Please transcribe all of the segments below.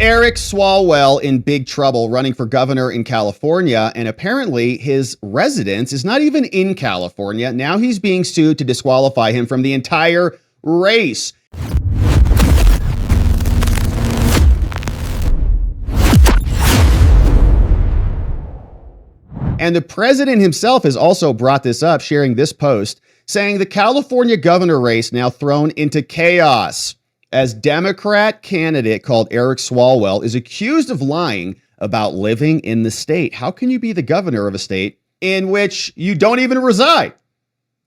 Eric Swalwell in big trouble running for governor in California, and apparently his residence is not even in California. Now he's being sued to disqualify him from the entire race. And the president himself has also brought this up, sharing this post, saying the California governor race now thrown into chaos as Democrat candidate called Eric Swalwell is accused of lying about living in the state. How can you be the governor of a state in which you don't even reside?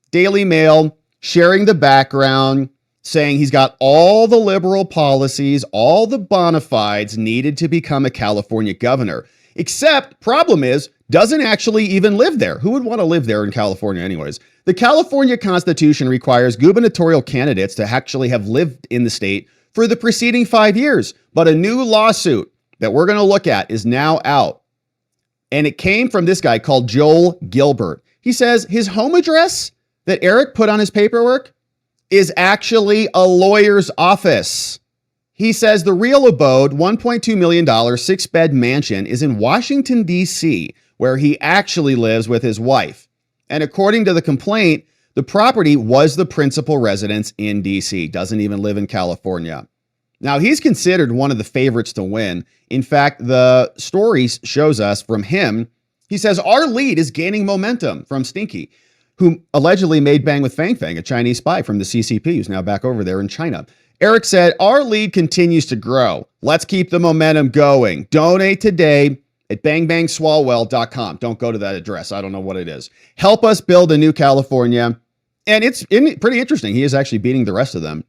Daily Mail sharing the background, saying he's got all the liberal policies, all the bona fides needed to become a California governor. Except, problem is, doesn't actually even live there. Who would want to live there in California anyways? The California Constitution requires gubernatorial candidates to actually have lived in the state for the preceding 5 years. But a new lawsuit that we're going to look at is now out. And it came from this guy called Joel Gilbert. He says his home address that Eric put on his paperwork is actually a lawyer's office. He says the real abode, $1.2 million, 6-bed mansion, is in Washington, D.C., where he actually lives with his wife. And according to the complaint, the property was the principal residence in D.C., doesn't even live in California. Now, he's considered one of the favorites to win. In fact, the story shows us from him, he says, our lead is gaining momentum from Stinky, who allegedly made bang with Fang Fang, a Chinese spy from the CCP, who's now back over there in China. Eric said, our lead continues to grow. Let's keep the momentum going. Donate today at bangbangswalwell.com. Don't go to that address. I don't know what it is. Help us build a new California. And it's pretty interesting. He is actually beating the rest of them.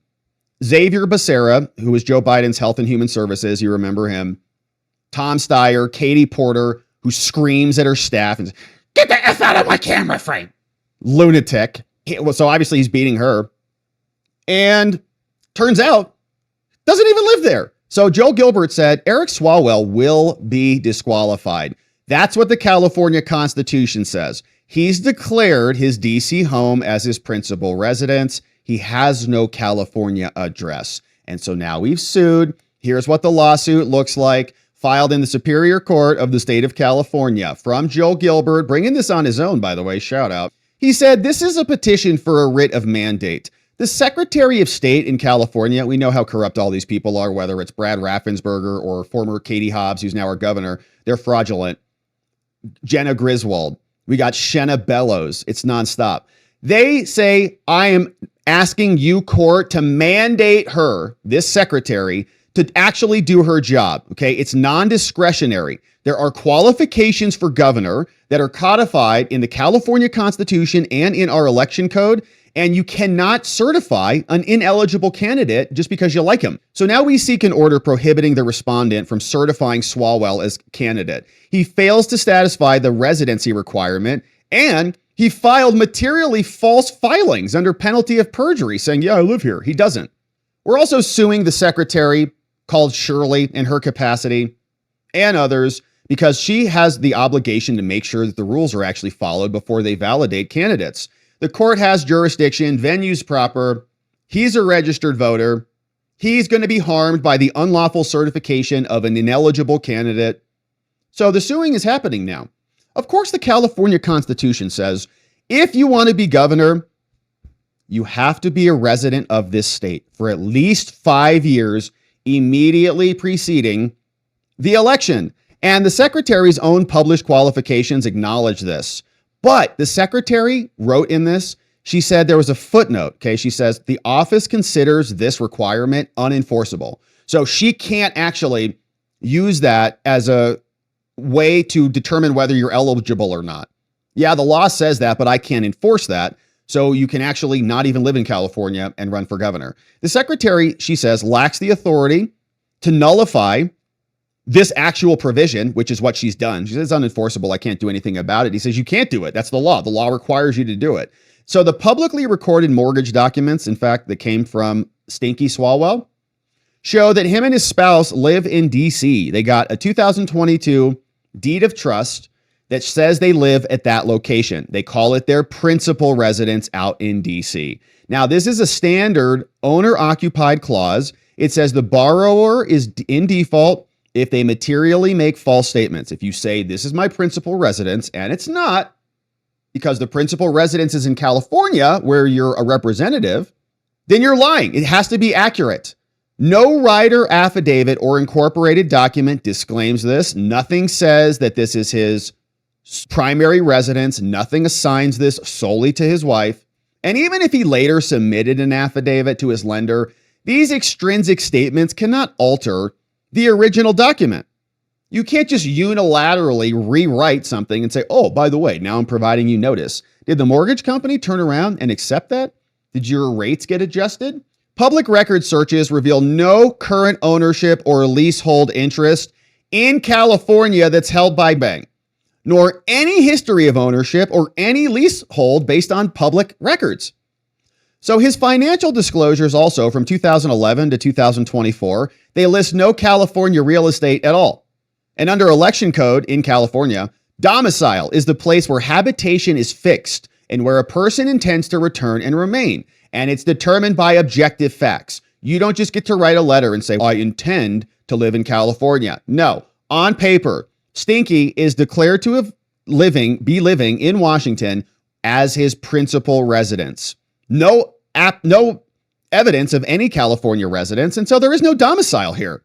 Xavier Becerra, who was Joe Biden's Health and Human Services. You remember him. Tom Steyer, Katie Porter, who screams at her staff and says, get the F out of my camera frame. Lunatic. So obviously he's beating her. And turns out, doesn't even live there. So Joe Gilbert said Eric Swalwell will be disqualified. That's what the California Constitution says. He's declared his D.C. home as his principal residence. He has no California address. And so now we've sued. Here's what the lawsuit looks like, filed in the Superior Court of the state of California from Joe Gilbert, bringing this on his own, by the way, shout out. He said, this is a petition for a writ of mandate. The Secretary of State in California, we know how corrupt all these people are, whether it's Brad Raffensperger or former Katie Hobbs, who's now our governor. They're fraudulent. Jenna Griswold. We got Shenna Bellows. It's nonstop. They say, I am asking you, court, to mandate her, this secretary, to actually do her job. Okay, it's non-discretionary. There are qualifications for governor that are codified in the California Constitution and in our election code. And you cannot certify an ineligible candidate just because you like him. So now we seek an order prohibiting the respondent from certifying Swalwell as candidate. He fails to satisfy the residency requirement, and he filed materially false filings under penalty of perjury, saying, yeah, I live here. He doesn't. We're also suing the secretary, called Shirley, in her capacity, and others, because she has the obligation to make sure that the rules are actually followed before they validate candidates. The court has jurisdiction, venue's proper. He's a registered voter. He's going to be harmed by the unlawful certification of an ineligible candidate. So the suing is happening now. Of course, the California Constitution says, if you want to be governor, you have to be a resident of this state for at least 5 years immediately preceding the election. And the secretary's own published qualifications acknowledge this. But the secretary wrote in this, she said there was a footnote. Okay. She says the office considers this requirement unenforceable. So she can't actually use that as a way to determine whether you're eligible or not. Yeah, the law says that, but I can't enforce that. So you can actually not even live in California and run for governor. The secretary, she says, lacks the authority to nullify this actual provision, which is what she's done. She says it's unenforceable. I can't do anything about it. He says you can't do it. That's the law. The law requires you to do it. So the publicly recorded mortgage documents, in fact, that came from Stinky Swalwell, show that him and his spouse live in D.C. They got a 2022 deed of trust that says they live at that location. They call it their principal residence out in D.C. Now, this is a standard owner-occupied clause. It says the borrower is in default if they materially make false statements. If you say, this is my principal residence, and it's not, because the principal residence is in California, where you're a representative, then you're lying. It has to be accurate. No rider affidavit or incorporated document disclaims this. Nothing says that this is his primary residence. Nothing assigns this solely to his wife. And even if he later submitted an affidavit to his lender, these extrinsic statements cannot alter the original document. You can't just unilaterally rewrite something and say, oh, by the way, now I'm providing you notice. Did the mortgage company turn around and accept that? Did your rates get adjusted? Public record searches reveal no current ownership or leasehold interest in California that's held by bank, nor any history of ownership or any leasehold based on public records. So his financial disclosures also from 2011 to 2024, they list no California real estate at all. And under election code in California, domicile is the place where habitation is fixed and where a person intends to return and remain. And it's determined by objective facts. You don't just get to write a letter and say, I intend to live in California. No, on paper, Stinky is declared to have be living in Washington as his principal residence. No evidence of any California residence, and so there is no domicile here.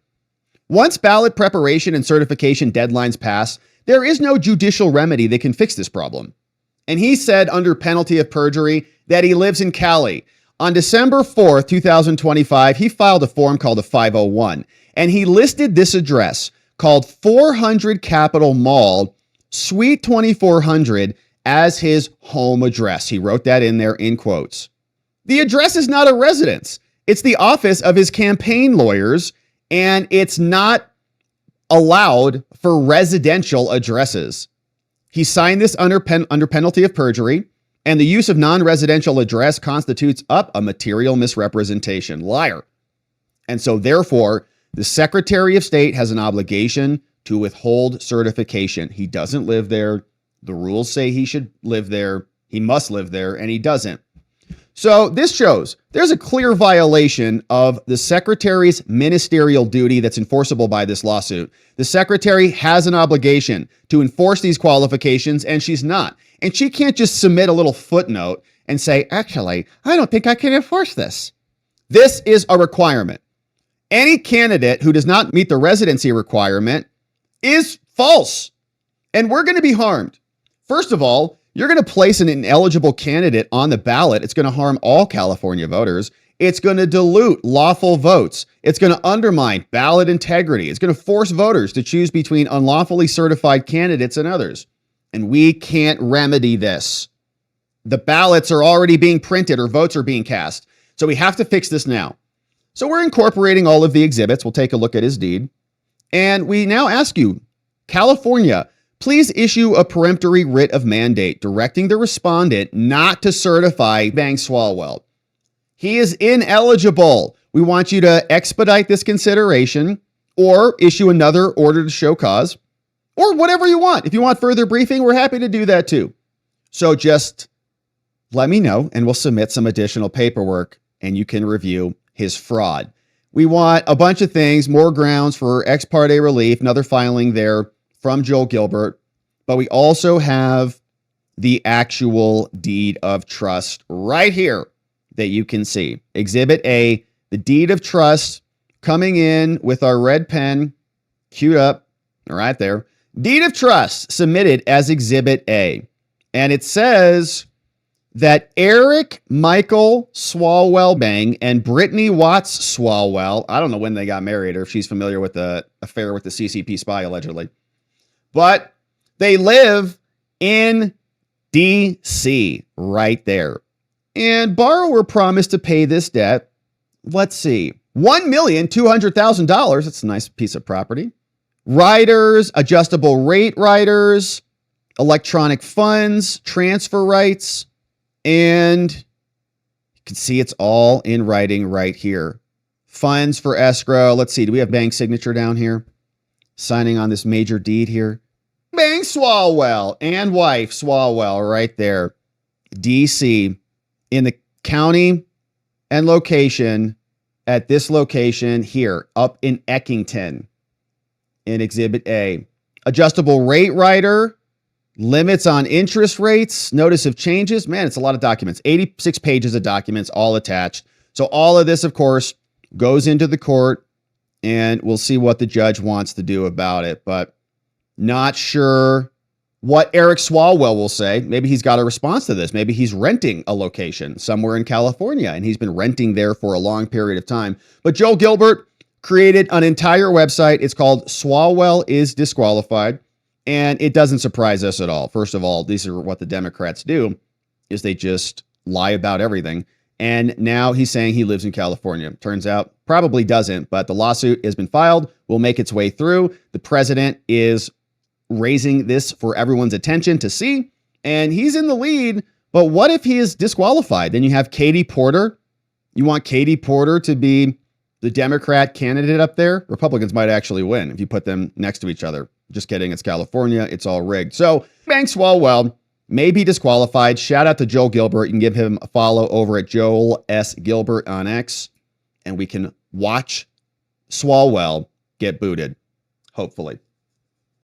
Once ballot preparation and certification deadlines pass, there is no judicial remedy that can fix this problem. And he said under penalty of perjury that he lives in Cali. On December 4th, 2025, he filed a form called a 501, and he listed this address called 400 Capitol Mall, Suite 2400, as his home address. He wrote that in there in quotes. The address is not a residence. It's the office of his campaign lawyers, and it's not allowed for residential addresses. He signed this under penalty of perjury, and the use of non-residential address constitutes up a material misrepresentation. Liar. And so therefore, the Secretary of State has an obligation to withhold certification. He doesn't live there. The rules say he should live there. He must live there, and he doesn't. So this shows there's a clear violation of the secretary's ministerial duty that's enforceable by this lawsuit. The secretary has an obligation to enforce these qualifications, and she's not. And she can't just submit a little footnote and say, actually, I don't think I can enforce this. This is a requirement. Any candidate who does not meet the residency requirement is false, and we're going to be harmed. First of all, you're going to place an ineligible candidate on the ballot. It's going to harm all California voters. It's going to dilute lawful votes. It's going to undermine ballot integrity. It's going to force voters to choose between unlawfully certified candidates and others. And we can't remedy this. The ballots are already being printed or votes are being cast. So we have to fix this now. So we're incorporating all of the exhibits. We'll take a look at his deed. And we now ask you, California, please issue a peremptory writ of mandate directing the respondent not to certify Bang Swalwell. He is ineligible. We want you to expedite this consideration or issue another order to show cause or whatever you want. If you want further briefing, we're happy to do that too. So just let me know and we'll submit some additional paperwork and you can review his fraud. We want a bunch of things, more grounds for ex parte relief, another filing there from Joel Gilbert, but we also have the actual deed of trust right here that you can see. Exhibit A, the deed of trust coming in with our red pen queued up right there. Deed of trust submitted as Exhibit A. And it says that Eric Michael Swalwell Bang and Brittany Watts Swalwell, I don't know when they got married or if she's familiar with the affair with the CCP spy allegedly, but they live in D.C. right there. And borrower promised to pay this debt. Let's see, $1,200,000. That's a nice piece of property. Riders, adjustable rate riders, electronic funds, transfer rights, and you can see it's all in writing right here. Funds for escrow. Let's see, do we have Bang's signature down here? Signing on this major deed here. Bang Swalwell and wife Swalwell right there. DC in the county and location at this location here up in Eckington. in Exhibit A. Adjustable rate rider, limits on interest rates, notice of changes. Man, it's a lot of documents. 86 pages of documents all attached. So all of this, of course, goes into the court, and we'll see what the judge wants to do about it. But not sure what Eric Swalwell will say. Maybe he's got a response to this. Maybe he's renting a location somewhere in California, and he's been renting there for a long period of time. But Joel Gilbert created an entire website. It's called Swalwell is Disqualified, and it doesn't surprise us at all. First of all, these are what the Democrats do, is they just lie about everything. And now he's saying he lives in California. Turns out probably doesn't, but the lawsuit has been filed, will make its way through. The president is raising this for everyone's attention to see, and he's in the lead. But what if he is disqualified? Then you have Katie Porter. You want Katie Porter to be the Democrat candidate up there? Republicans might actually win if you put them next to each other. Just kidding. It's California. It's all rigged. So Bank Swalwell may be disqualified. Shout out to Joel Gilbert. You can give him a follow over at Joel S. Gilbert on X, and we can watch Swalwell get booted, hopefully.